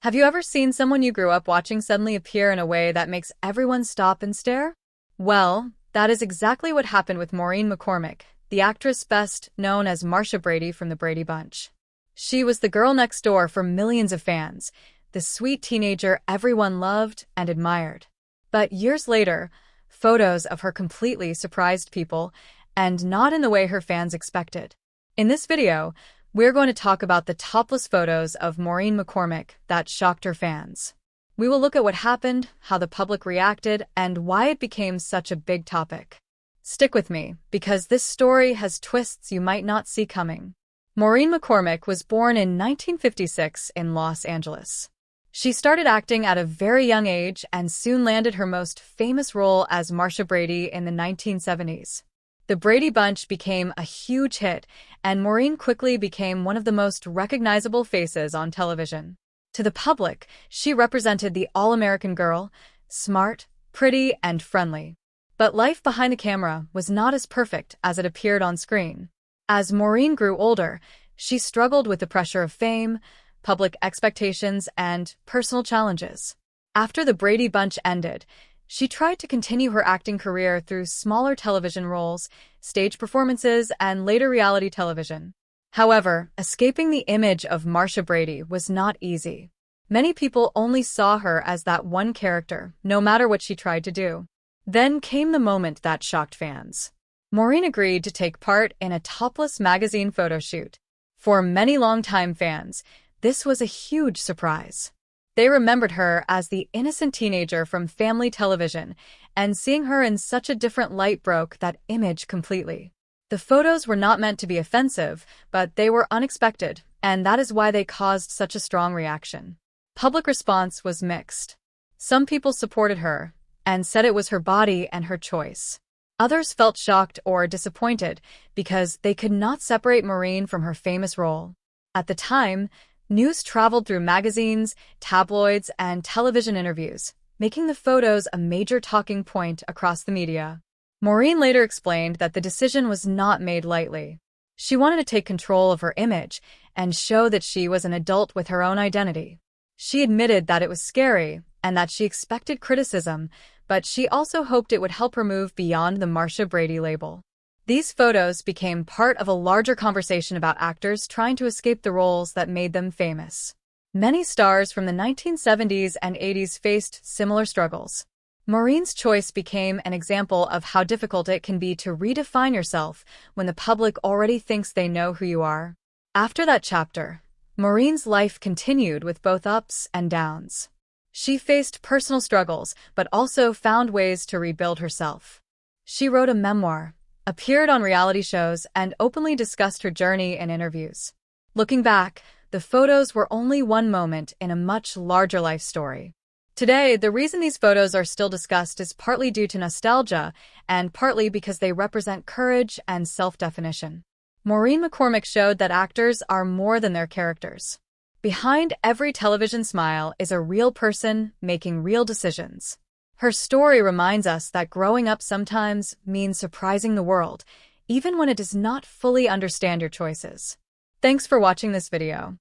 Have you ever seen someone you grew up watching suddenly appear in a way that makes everyone stop and stare? Well, that is exactly what happened with Maureen McCormick, the actress best known as Marcia Brady from the Brady Bunch. She was the girl next door for millions of fans, the sweet teenager everyone loved and admired. But years later, photos of her completely surprised people, and not in the way her fans expected. In this video, we're going to talk about the topless photos of Maureen McCormick that shocked her fans. We will look at what happened, how the public reacted, and why it became such a big topic. Stick with me, because this story has twists you might not see coming. Maureen McCormick was born in 1956 in Los Angeles. She started acting at a very young age and soon landed her most famous role as Marcia Brady in the 1970s. The Brady Bunch became a huge hit, and Maureen quickly became one of the most recognizable faces on television. To the public, she represented the all-American girl, smart, pretty, and friendly. But life behind the camera was not as perfect as it appeared on screen. As Maureen grew older, she struggled with the pressure of fame, public expectations, and personal challenges. After the Brady Bunch ended, she tried to continue her acting career through smaller television roles, stage performances, and later reality television. However, escaping the image of Marcia Brady was not easy. Many people only saw her as that one character, no matter what she tried to do. Then came the moment that shocked fans. Maureen agreed to take part in a topless magazine photo shoot. For many longtime fans, this was a huge surprise. They remembered her as the innocent teenager from family television, and seeing her in such a different light broke that image completely. The photos were not meant to be offensive, but they were unexpected, and that is why they caused such a strong reaction. Public response was mixed. Some people supported her and said it was her body and her choice. Others felt shocked or disappointed because they could not separate Maureen from her famous role. At the time, news traveled through magazines, tabloids, and television interviews, making the photos a major talking point across the media. Maureen later explained that the decision was not made lightly. She wanted to take control of her image and show that she was an adult with her own identity. She admitted that it was scary and that she expected criticism, but she also hoped it would help her move beyond the Marcia Brady label. These photos became part of a larger conversation about actors trying to escape the roles that made them famous. Many stars from the 1970s and 80s faced similar struggles. Maureen's choice became an example of how difficult it can be to redefine yourself when the public already thinks they know who you are. After that chapter, Maureen's life continued with both ups and downs. She faced personal struggles, but also found ways to rebuild herself. She wrote a memoir, appeared on reality shows, and openly discussed her journey in interviews. Looking back, the photos were only one moment in a much larger life story. Today, the reason these photos are still discussed is partly due to nostalgia and partly because they represent courage and self-definition. Maureen McCormick showed that actors are more than their characters. Behind every television smile is a real person making real decisions. Her story reminds us that growing up sometimes means surprising the world, even when it does not fully understand your choices. Thanks for watching this video.